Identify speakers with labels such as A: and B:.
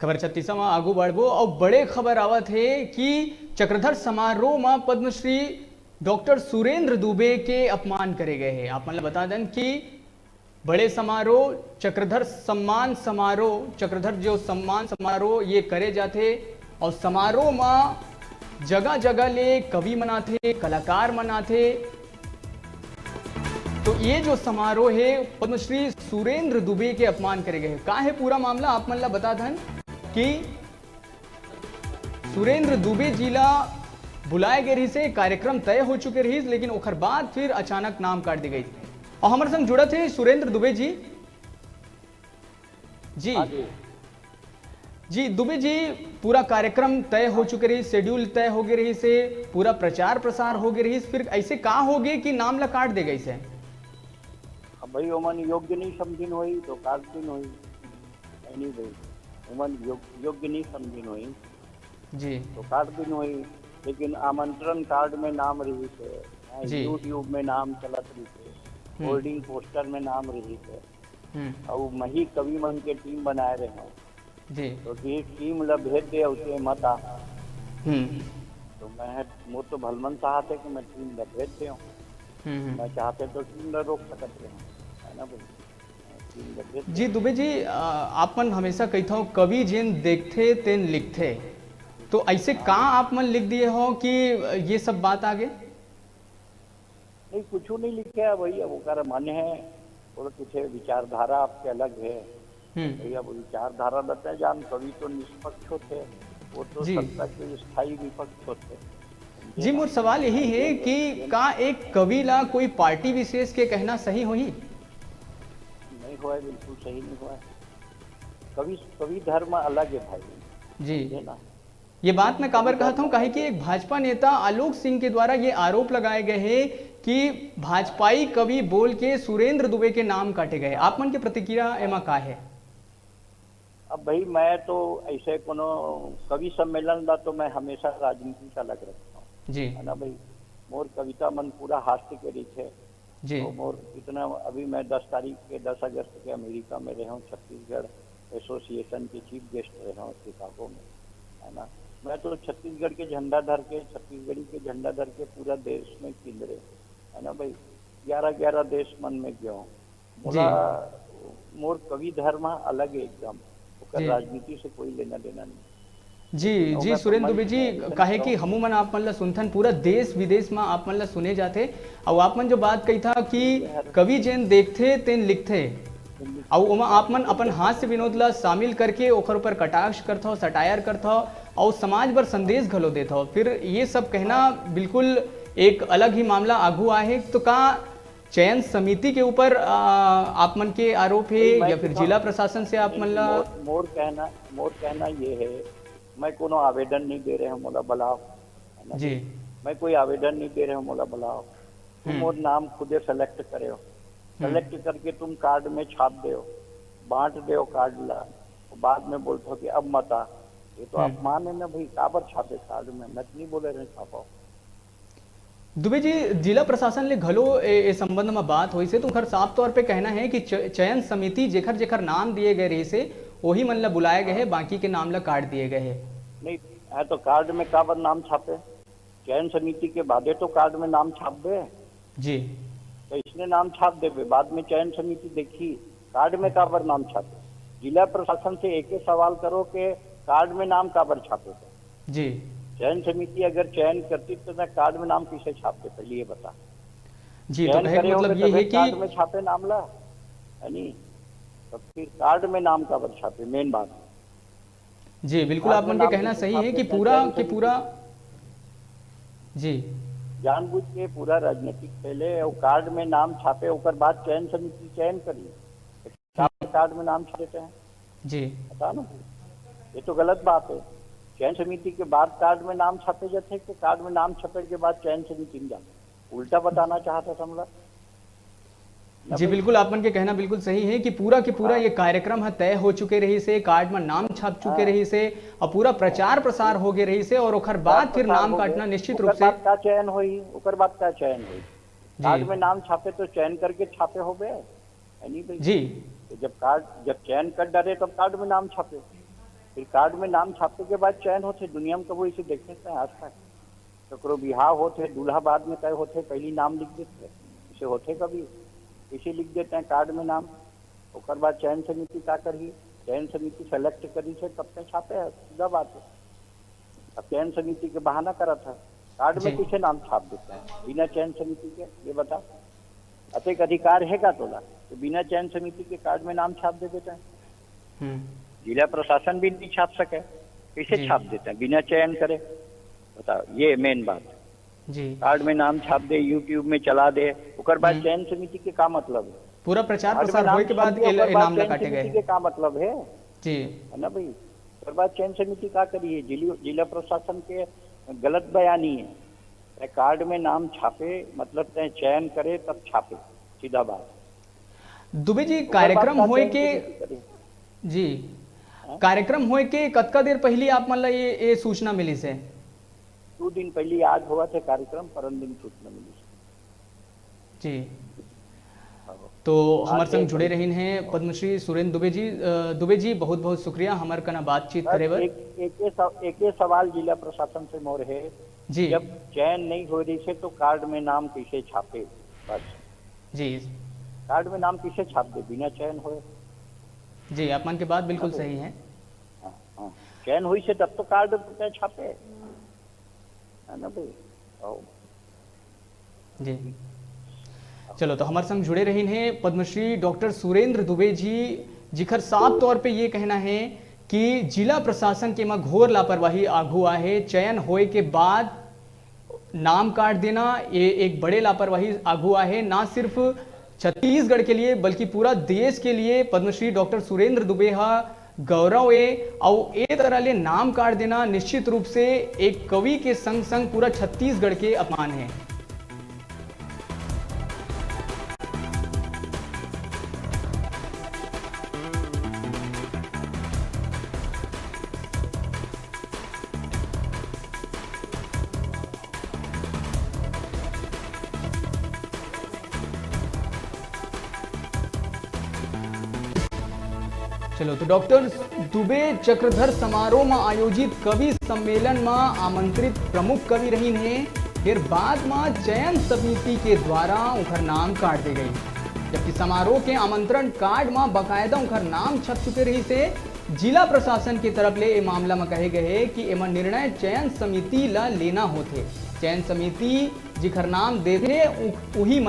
A: खबर 36 में आगू बढ़बो और बड़े खबर आवत है कि चक्रधर समारोह में पद्मश्री डॉक्टर सुरेंद्र दुबे के अपमान करे गए हैं। आप मतलब बता दें कि बड़े समारोह चक्रधर सम्मान समारोह चक्रधर जो सम्मान समारोह ये करे जाते और समारोह में जगह जगह ले कवि मनाते कलाकार मनाते। तो ये जो समारोह है पद्मश्री सुरेंद्र दुबे के अपमान करे गए। का है पूरा मामला आप मतलब बता दें कि सुरेंद्र दुबे जिला बुलाए गए रही से कार्यक्रम तय हो चुके रही, लेकिन ओखर बाद फिर अचानक नाम काट दी गई। और हमारे संग जुड़ा थे सुरेंद्र दुबे जी। जी जी दुबे जी, पूरा कार्यक्रम तय हो चुके रही, शेड्यूल तय हो गए रही से, पूरा प्रचार प्रसार हो गए रही, फिर ऐसे का हो गए कि नाम ला काट दे गई से?
B: भाई ओमन योग्य नहीं समझिन हुई तो काट दिन हुई नहीं भाई, ओमन योग्य नहीं समझिन हुई
A: जी
B: तो काट दिन हुई। लेकिन आमंत्रण कार्ड में नाम रही थे, यूट्यूब में नाम चलत रही थे, होर्डिंग पोस्टर में नाम रही थे और मही कवि मन के टीम बनाए रहे हो
A: जी।
B: तो ये टीम ला भेज दे उसे मत आ। तो मैं वो तो भलमन चाहते कि मैं टीम ला भेज दे, मैं चाहते तो टीम ला रोक सकते हैं, है ना भाई।
A: जी दुबे जी, आपन हमेशा कहते हो कवि जिन देखते तेन लिखते, तो ऐसे कहाँ आप मन लिख दिए हो कि ये सब बात आगे?
B: नहीं कुछ नहीं लिखे है भैया, वो कर मन है और कुछ विचारधारा आपके अलग है भैया। वो विचारधारा बताए जान, कवि तो निष्पक्ष होते, वो तो सत्ता के स्थायी विपक्ष होते।
A: जी मोर सवाल यही है कि का एक कवि ला कोई पार्टी विशेष के कहना सही होही?
B: नहीं हुआ, बिल्कुल सही नहीं हुआ। कवि धर्म अलग है भाई
A: जी
B: है ना।
A: ये बात मैं काबर कहता हूँ काहे कि एक भाजपा नेता आलोक सिंह के द्वारा ये आरोप लगाए गए हैं कि भाजपाई कवि बोल के सुरेंद्र दुबे के नाम काटे गए। आप मन के प्रतिक्रिया एमा का है?
B: अब भाई मैं तो ऐसे कोनो कवि सम्मेलन ला तो मैं हमेशा राजनीति का अलग रखता हूँ
A: जी,
B: है ना भाई। मोर कविता मन पूरा हास्य के रीत है
A: जी
B: तो मोर इतना अभी मैं 10 अगस्त के अमेरिका में रहा हूँ, छत्तीसगढ़ एसोसिएशन के चीफ गेस्ट रहा हूँ शिकागो में, है ना। मैं तो छत्तीसगढ़ के झंडा धर के, छत्तीसगढ़ी के झंडा धर के पूरा देश में किंदरे, है ना भाई। 11 देश मन में गया हूँ। बोला मोर कवि धर्म अलग है एकदम, राजनीति से कोई लेना देना नहीं।
A: जी जी सुरेंद्र दुबे जी, काहे कि हमू मन आप मन ला सुनथन, पूरा देश विदेश में आप मन ला सुने जाते। और आप मन जो बात कही था कि कवि जेन देखते तेन लिखते, और उमा आप मन अपन हास्य विनोद ला शामिल करके ओखर ऊपर कटाक्ष करता हो, सटायर करता हो और समाज पर संदेश घलो देता हो, फिर ये सब कहना बिल्कुल एक अलग ही मामला आगू आए। तो का चयन समिति के ऊपर आप मन के आरोप है या फिर जिला प्रशासन से आप मन ला?
B: मोर कहना ये है, मैं कोनो आवेदन नहीं दे रहे हूँ मोला बुलाओ
A: जी,
B: मैं कोई आवेदन नहीं दे रहे हूँ मोला बुलाओ। तुम मोर नाम खुदे सेलेक्ट करे हो, सेलेक्ट करके तुम कार्ड में छाप दे, बांट दे कार्ड ला, बाद में बोलते हो कि अब मत आ। ये तो अपमान है ना भाई, काबर छापे कार्ड में, मैं नहीं बोले रहे छापाओ।
A: दुबे जी, जिला प्रशासन ले घलो ए संबंध में बात हुई से तो उनका साफ तौर पे कहना है कि चयन समिति जेखर जेखर नाम दिए गए रही से वही मन ला बुलाए गए हैं, बाकी के नाम ला काट दिए गए हैं।
B: नहीं है तो कार्ड में काबर नाम छापे? चयन समिति के बादे तो कार्ड में नाम छाप दे
A: जी,
B: तो इसने नाम छाप दे, बाद में चयन समिति देखी कार्ड में काबर नाम छापे। जिला प्रशासन से एक ही सवाल करो कि कार्ड में नाम काबर छापे थे
A: जी।
B: चयन समिति अगर चयन करती तो मैं कार्ड में नाम किसे छापते, पहले ये बता।
A: जी तो कहे मतलब ये है कि
B: कार्ड में छापे नाम ला, है नहीं तो फिर कार्ड में नाम काबर छापे, मेन बात।
A: जी बिल्कुल आप मन के कहना सही है कि पूरा जी
B: जानबूझ के पूरा राजनीतिक पहले और कार्ड में नाम छापे, उसके बाद चयन समिति चयन करी, कार्ड में नाम छापते हैं
A: जी,
B: बता ना, ये तो गलत बात है। चयन समिति के बाद कार्ड में नाम छापे जाते कि कार्ड में नाम छपे के बाद चयन समिति में जाते, उल्टा बताना चाहता था हमरा।
A: जी बिल्कुल आप मन के कहना बिल्कुल सही है कि पूरा ये कार्यक्रम है तय हो चुके रही से, कार्ड में नाम छप चुके रही से और पूरा प्रचार प्रसार हो गए रही से, और ओखर बाद फिर नाम काटना निश्चित रूप से
B: का चयन हुई, ओकर बाद का चयन हुई। कार्ड में नाम छापे तो चयन करके छापे हो गए, है नहीं भाई
A: जी।
B: जब चयन कर डरे तब कार्ड में नाम छापे, फिर कार्ड में नाम छापने के बाद चयन होते, दुनिया में कबो इसे देखे थे आज तक? ककरो बिहार होते, दूल्हा बाद में तय होते, पहली नाम लिख देते, इसे होते कभी? इसे लिख देते हैं कार्ड में नाम, उसके बाद चयन समिति का करी, चयन समिति सेलेक्ट करी से तब तक छापे है, सीधा बात है। अब चयन समिति के बहाना करा था, कार्ड में किसे नाम छाप देते हैं बिना चयन समिति के? ये बता, अतिक अधिकार है का तोला तो बिना चयन समिति के कार्ड में नाम छाप दे देते हैं? जिला प्रशासन भी नहीं छाप सके, कैसे छाप देते हैं बिना चयन करे? बताओ, ये मेन बात
A: जी।
B: कार्ड में नाम छाप दे, यूट्यूब में चला दे, उसके बाद चयन समिति के का मतलब है?
A: पूरा प्रचार प्रसार होने के बाद नाम काटे गए
B: के का मतलब है
A: जी,
B: है ना भाई? उसके बाद चयन समिति का करिए, जिला प्रशासन के गलत बयानी है, कार्ड में नाम छापे मतलब तय चयन करे तब छापे, सीधा बात।
A: दुबे जी कार्यक्रम होए के जी, कार्यक्रम होए के कतका देर पहले आप मतलब ये सूचना मिली से?
B: 2 दिन पहले आज हुआ थे कार्यक्रम, परम दिन सूचना मिली
A: जी। तो हमारे संग जुड़े रही हैं पद्मश्री सुरेंद्र दुबे जी। दुबे जी बहुत बहुत शुक्रिया हमारे कना बातचीत करे बर।
B: एक सवाल जिला प्रशासन से मोर है
A: जी,
B: जब चयन नहीं हो रही से तो कार्ड में नाम किसे छापे? बस
A: जी,
B: कार्ड में नाम किसे छाप दे बिना चयन होए?
A: जी, आप मन के बात बिल्कुल सही है।
B: चयन हुई से तब तो कार्ड छापे, है ना भाई?
A: जी, चलो तो हमारे संग जुड़े रही हैं पद्मश्री डॉक्टर सुरेंद्र दुबे जी, जिखर साफ तौर पे ये कहना है कि जिला प्रशासन के में घोर लापरवाही आगू आहे। चयन होए के बाद नाम काट देना ये एक बड़े लापरवाही आगू आहे, ना सिर्फ छत्तीसगढ़ के लिए बल्कि पूरा देश के लिए पद्मश्री डॉक्टर सुरेंद्र दुबे हा गौरव है। और ए तरह ले नाम काट देना निश्चित रूप से एक कवि के संग संग पूरा छत्तीसगढ़ के अपमान है। चलो तो डॉक्टर दुबे चक्रधर समारोह में आयोजित कवि सम्मेलन में आमंत्रित प्रमुख कवि रही है। फिर बाद में चयन समिति के द्वारा उनका नाम काट दी गई, जबकि समारोह के आमंत्रण कार्ड में बकायदा उनका नाम छप चुके रही से जिला प्रशासन की तरफ ले ये मामला में कहे गए कि एम निर्णय चयन समिति ला लेना होते। चयन समिति जिखर नाम दे दे उही